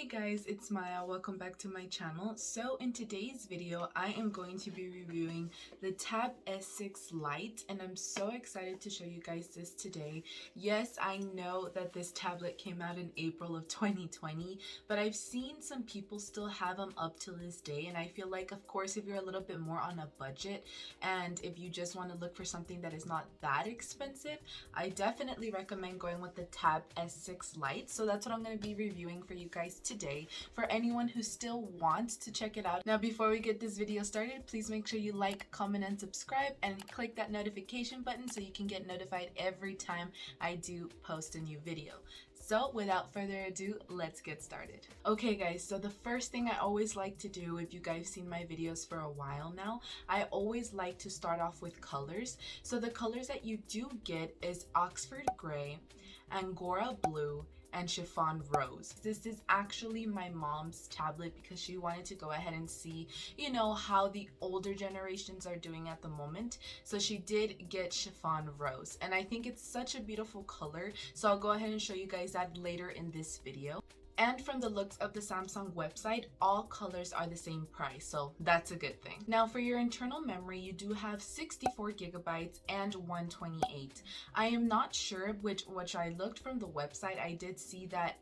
Hey guys, it's Maya. Welcome back to my channel. So in today's video, I am going to be reviewing the Tab S6 Lite, and I'm so excited to show you guys this today. Yes, I know that this tablet came out in April of 2020, but I've seen some people still have them up to this day, and I feel like, of course, if you're a little bit more on a budget and if you just want to look for something that is not that expensive, I definitely recommend going with the Tab S6 Lite. So that's what I'm going to be reviewing for you guys today for anyone who still wants to check it out. Now, before we get this video started, please make sure you like, comment, and subscribe, and click that notification button so you can get notified every time I do post a new video. So without further ado, let's get started. Okay guys, so the first thing I always like to do, if you guys seen my videos for a while now, I always like to start off with colors. So the colors that you do get is Oxford Gray, Angora Blue, and Chiffon Rose. This is actually my mom's tablet because she wanted to go ahead and see, you know, how the older generations are doing at the moment. So she did get Chiffon Rose, and I think it's such a beautiful color. So I'll go ahead and show you guys that later in this video. And from the looks of the Samsung website, all colors are the same price, so that's a good thing. Now for your internal memory, you do have 64 gigabytes and 128. I am not sure which I looked from the website. I did see that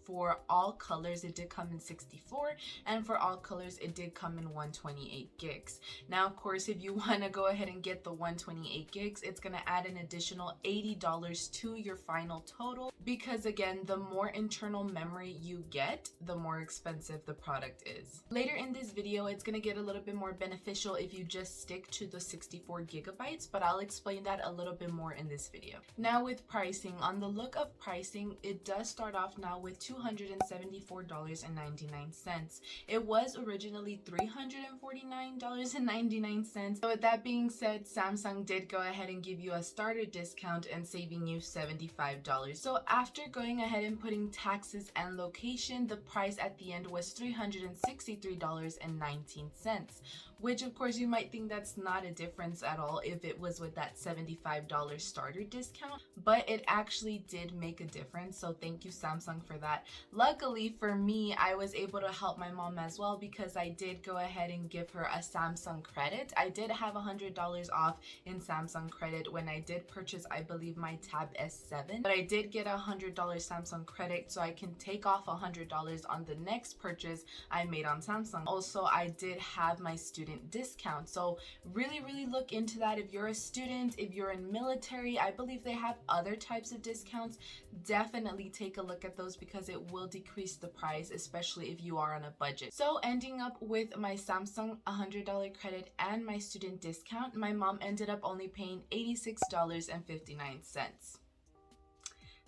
for all colors it did come in 64, and for all colors it did come in 128 gigs. Now of course, if you want to go ahead and get the 128 gigs, it's going to add an additional $80 to your final total, because again, the more internal memory you get, the more expensive the product is. Later in this video, it's going to get a little bit more beneficial if you just stick to the 64 gigabytes, but I'll explain that a little bit more in this video. Now with pricing, on the look of pricing, it does start off now with $274.99. It was originally $349.99. So with that being said, Samsung did go ahead and give you a starter discount and saving you $75. So after going ahead and putting taxes and location, the price at the end was $363.19, which of course you might think that's not a difference at all if it was with that $75 starter discount, but it actually did make a difference. So thank you, Samsung, for that. Luckily for me, I was able to help my mom as well because I did go ahead and give her a Samsung credit. I did have $100 off in Samsung credit when I did purchase, I believe, my Tab S7, but I did get a $100 Samsung credit, so I can take off $100 on the next purchase I made on Samsung. Also, I did have my student discount, so really look into that. If you're a student, if you're in military, I believe they have other types of discounts. Definitely take a look at those because it will decrease the price, especially if you are on a budget. So ending up with my Samsung $100 credit and my student discount, my mom ended up only paying $86.59.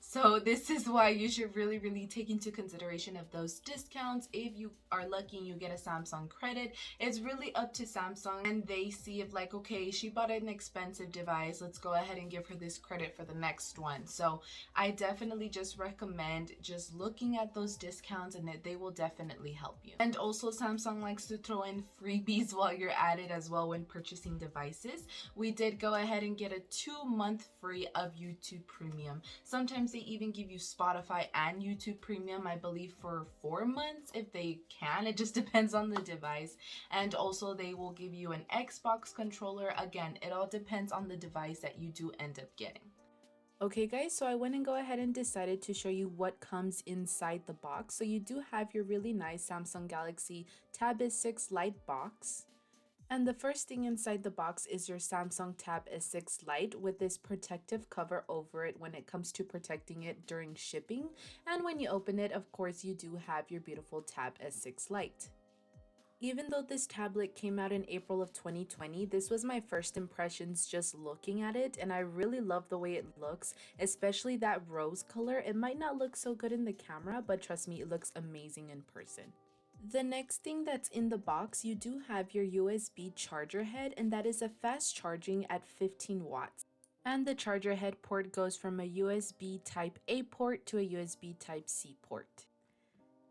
So this is why you should really take into consideration of those discounts. If you are lucky and you get a Samsung credit, it's really up to Samsung, and they see if like, okay, she bought an expensive device, let's go ahead and give her this credit for the next one. So I definitely just recommend just looking at those discounts, and they will definitely help you. And also, Samsung likes to throw in freebies while you're at it as well when purchasing devices. We did go ahead and get a 2-month free of YouTube Premium. Sometimes they even give you Spotify and YouTube Premium, I believe, for 4 months if they can. It just depends on the device. And also they will give you an Xbox controller. Again, it all depends on the device that you do end up getting. Okay guys, so I went and go ahead and decided to show you what comes inside the box. So you do have your really nice Samsung Galaxy Tab S6 Lite box. And the first thing inside the box is your Samsung Tab S6 Lite with this protective cover over it when it comes to protecting it during shipping. And when you open it, of course, you do have your beautiful Tab S6 Lite. Even though this tablet came out in April of 2020, this was my first impressions just looking at it, and I really love the way it looks, especially that rose color. It might not look so good in the camera, but trust me, it looks amazing in person. The next thing that's in the box, you do have your USB charger head, and that is a fast charging at 15 watts. And the charger head port goes from a USB Type A port to a USB Type C port.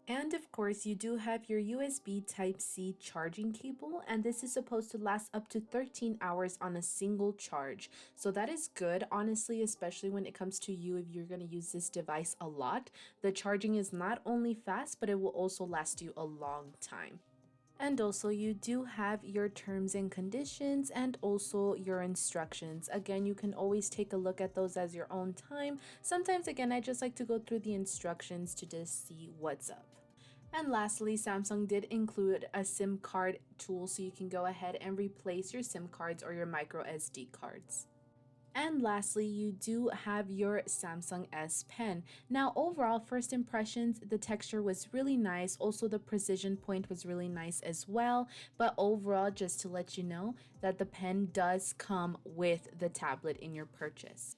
And of course, you do have your USB Type-C charging cable, and this is supposed to last up to 13 hours on a single charge. So that is good, honestly, especially when it comes to you if you're going to use this device a lot. The charging is not only fast, but it will also last you a long time. And also you do have your terms and conditions and also your instructions. Again, you can always take a look at those as your own time. Sometimes again, I just like to go through the instructions to just see what's up. And lastly, Samsung did include a SIM card tool so you can go ahead and replace your SIM cards or your micro SD cards. And lastly, you do have your Samsung S Pen. Now, overall, first impressions, the texture was really nice. Also, the precision point was really nice as well. But overall, just to let you know that the pen does come with the tablet in your purchase.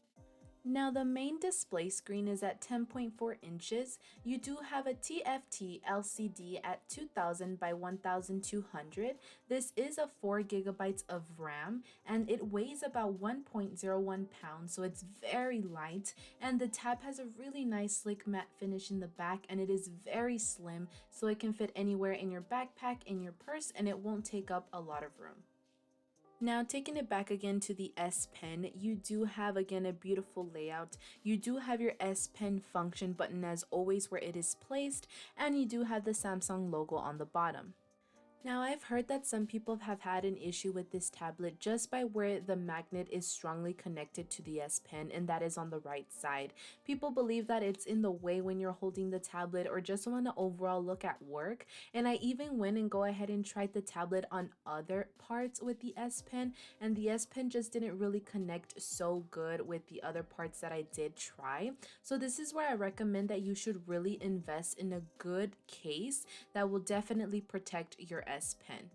Now the main display screen is at 10.4 inches. You do have a TFT LCD at 2000 by 1200. This is a 4 gigabytes of RAM and it weighs about 1.01 pounds, so it's very light. And the tab has a really nice slick matte finish in the back and it is very slim, so it can fit anywhere in your backpack, in your purse, and it won't take up a lot of room. Now, taking it back again to the S Pen, you do have again a beautiful layout. You do have your S Pen function button as always where it is placed, and you do have the Samsung logo on the bottom. Now, I've heard that some people have had an issue with this tablet just by where the magnet is strongly connected to the S Pen, and that is on the right side. People believe that it's in the way when you're holding the tablet or just want to overall look at work. And I even went and go ahead and tried the tablet on other parts with the S Pen, and the S Pen just didn't really connect so good with the other parts that I did try. So this is where I recommend that you should really invest in a good case that will definitely protect your S Pen.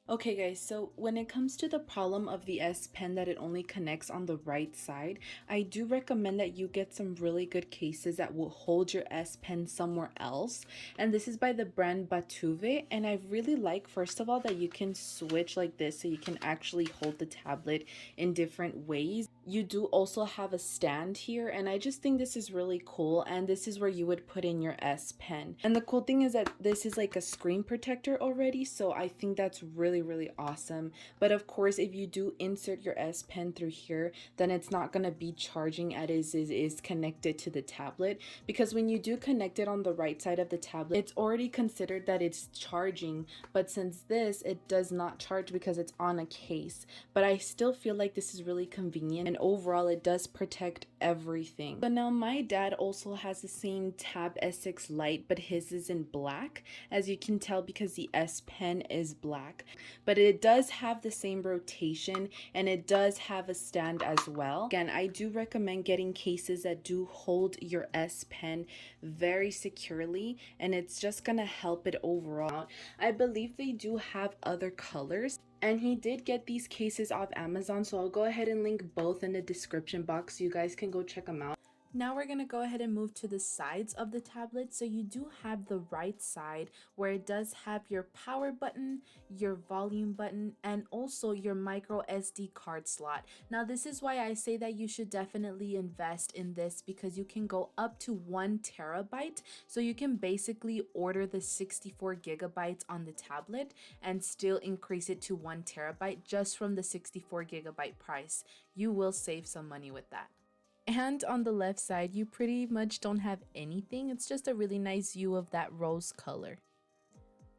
Okay guys, so when it comes to the problem of the S Pen that it only connects on the right side, I do recommend that you get some really good cases that will hold your S Pen somewhere else. And this is by the brand Batuve, and I really like, first of all, that you can switch like this so you can actually hold the tablet in different ways. You do also have a stand here, and I just think this is really cool, and this is where you would put in your S Pen. And the cool thing is that this is like a screen protector already, so I think that's really awesome. But of course, if you do insert your S Pen through here, then it's not going to be charging as it is connected to the tablet, because when you do connect it on the right side of the tablet, it's already considered that it's charging. But since this, it does not charge because it's on a case. But I still feel like this is really convenient, and overall it does protect everything. But now my dad also has the same Tab S6 Lite, but his is in black, as you can tell, because the S Pen is black. But it does have the same rotation and it does have a stand as well. Again, I do recommend getting cases that do hold your S Pen very securely, and it's just gonna help it overall. I believe they do have other colors, and he did get these cases off Amazon, so I'll go ahead and link both in the description box so you guys can go check them out. Now we're going to go ahead and move to the sides of the tablet. So you do have the right side where it does have your power button, your volume button, and also your micro SD card slot. Now this is why I say that you should definitely invest in this, because you can go up to 1 terabyte. So you can basically order the 64 gigabytes on the tablet and still increase it to 1 terabyte just from the 64 gigabyte price. You will save some money with that. And on the left side, you pretty much don't have anything. It's just a really nice view of that rose color.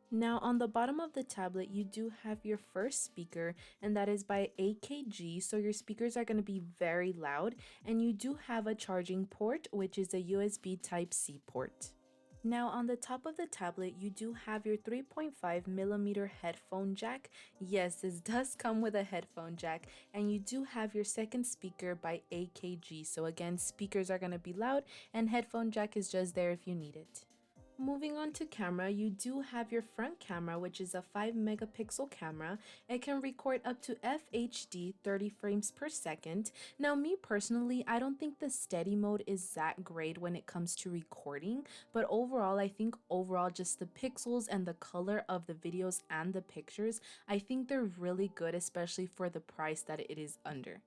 Now on the bottom of the tablet, you do have your first speaker, and that is by AKG, so your speakers are going to be very loud. And you do have a charging port, which is a USB Type-C port. Now on the top of the tablet, you do have your 3.5mm headphone jack. Yes, this does come with a headphone jack, and you do have your second speaker by AKG. So again, speakers are going to be loud and headphone jack is just there if you need it. Moving on to camera, you do have your front camera, which is a 5 megapixel camera. It can record up to FHD 30 frames per second. Now me personally, I don't think the steady mode is that great when it comes to recording, but overall I think just the pixels and the color of the videos and the pictures, I think they're really good, especially for the price that it is under.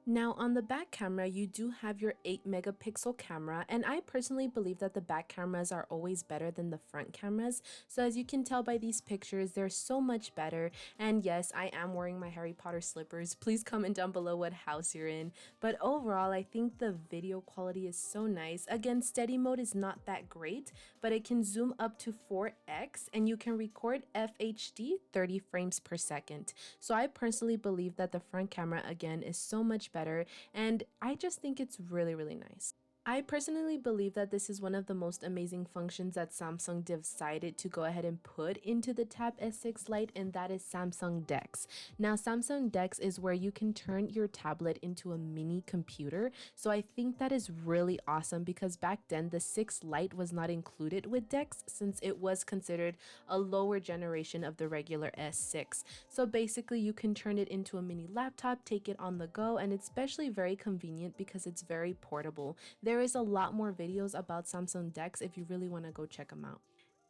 Now on the back camera, you do have your 8 megapixel camera, and I personally believe that the back cameras are always better than the front cameras. So as you can tell by these pictures, they're so much better. And yes, I am wearing my Harry Potter slippers. Please comment down below what house you're in. But overall, I think the video quality is so nice. Again, steady mode is not that great, but it can zoom up to 4x and you can record FHD 30 frames per second. So I personally believe that the front camera again is so much better, and I just think it's really, really nice. I personally believe that this is one of the most amazing functions that Samsung decided to go ahead and put into the Tab S6 Lite, and that is Samsung DeX. Now, Samsung DeX is where you can turn your tablet into a mini computer. So I think that is really awesome because back then the 6 Lite was not included with DeX since it was considered a lower generation of the regular S6. So basically you can turn it into a mini laptop, take it on the go, and it's especially very convenient because it's very portable. There is a lot more videos about Samsung DeX if you really want to go check them out.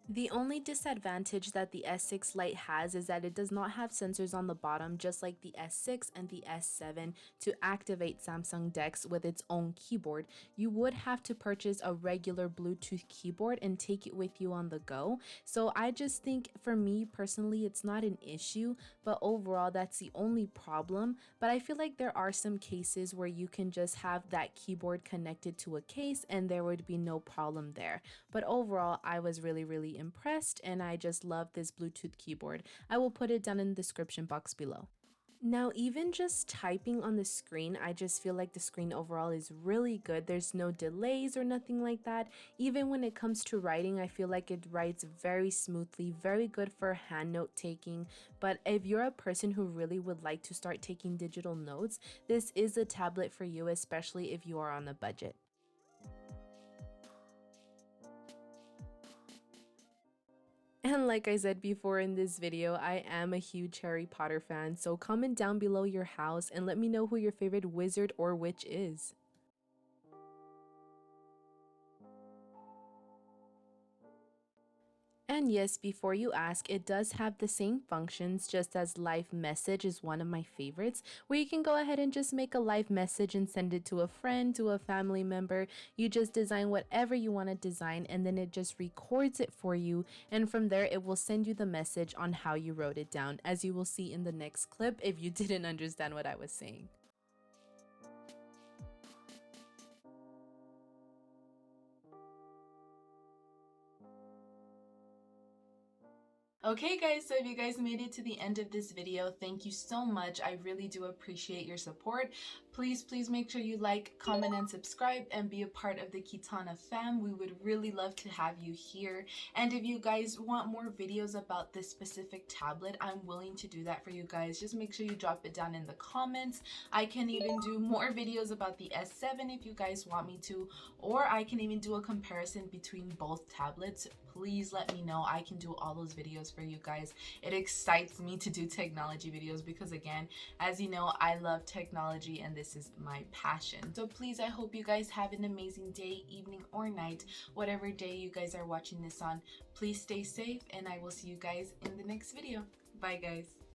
The only disadvantage that the S6 Lite has is that it does not have sensors on the bottom just like the S6 and the S7 to activate Samsung DeX with its own keyboard. You would have to purchase a regular Bluetooth keyboard and take it with you on the go. So I just think for me personally it's not an issue, but overall that's the only problem. But I feel like there are some cases where you can just have that keyboard connected to a case and there would be no problem there. But overall I was really impressed and I just love this Bluetooth keyboard. I will put it down in the description box below. Now, even just typing on the screen, I just feel like the screen overall is really good. There's no delays or nothing like that. Even when it comes to writing, I feel like it writes very smoothly, very good for hand note taking. But if you're a person who really would like to start taking digital notes, this is a tablet for you, especially if you are on a budget. And like I said before in this video, I am a huge Harry Potter fan, so comment down below your house and let me know who your favorite wizard or witch is. And yes, before you ask, it does have the same functions just as live message is one of my favorites, where you can go ahead and just make a live message and send it to a friend, to a family member. You just design whatever you want to design and then it just records it for you. And from there, it will send you the message on how you wrote it down, as you will see in the next clip if you didn't understand what I was saying. Okay guys, so if you guys made it to the end of this video, thank you so much. I really do appreciate your support. Please make sure you like, comment, and subscribe and be a part of the Kitana fam. We would really love to have you here. And if you guys want more videos about this specific tablet, I'm willing to do that for you guys. Just make sure you drop it down in the comments. I can even do more videos about the S7 if you guys want me to, or I can even do a comparison between both tablets. Please let me know. I can do all those videos for you guys. It excites me to do technology videos because again, as you know, I love technology and this is my passion. So please, I hope you guys have an amazing day, evening, or night, whatever day you guys are watching this on. Please stay safe and I will see you guys in the next video. Bye guys.